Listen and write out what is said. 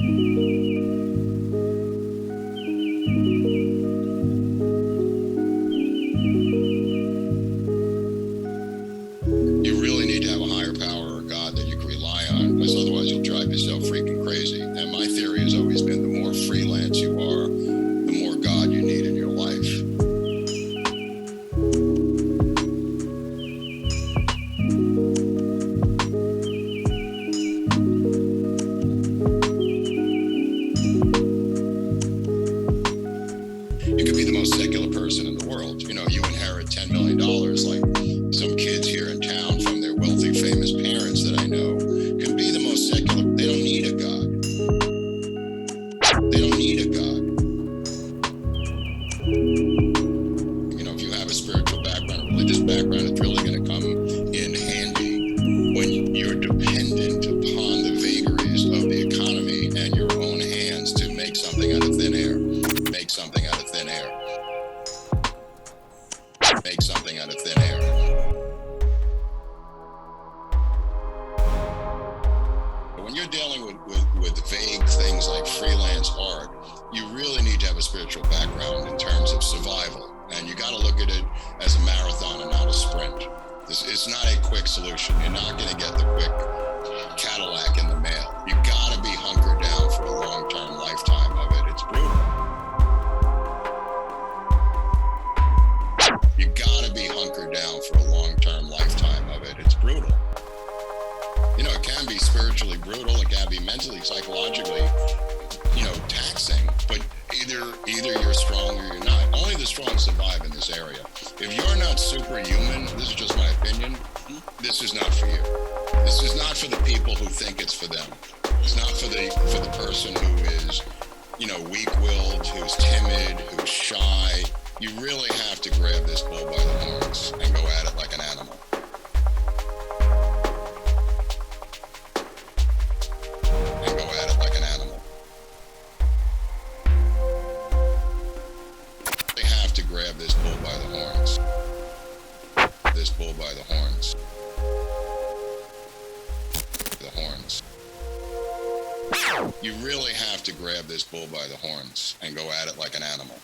You really need to have a higher power or God that you can rely on, because otherwise you'll drive yourself freaking crazy. And my theory has always been the more freelance you are, the more God you need in your life. You could be the most secular person in the world. You know, you inherit $10 million like some kids here in town from their wealthy, famous parents that I know can be the most secular. They don't need a God. They don't need a God. You know, if you have a spiritual background, a religious background, it's really going to come in handy when you're dependent upon the vagaries of the economy and your own hands to make something out of thin air. Make something out of thin air. Make something out of thin air. When you're dealing with vague things like freelance art, you really need to have a spiritual background in terms of survival. And you got to look at it as a marathon and not a sprint. It's not a quick solution. You're not going to get the quick Cadillac in the mail. You got to be hunkered down for a long-term lifetime of it. It's brutal. You gotta be hunkered down for a long-term lifetime of it. It's brutal. You know, it can be spiritually brutal. It can be mentally, psychologically, taxing. But either you're strong or you're not. Only the strong survive in this area. If you're not superhuman, this is just my opinion, this is not for you. This is not for the people who think it's for them. It's not for the person who is, weak-willed, who's timid, who's shy. You really have to grab this bull by the horns and go at it like an animal. And go at it like an animal. They have to grab this bull by the horns. This bull by the horns. The horns. You really have to grab this bull by the horns and go at it like an animal.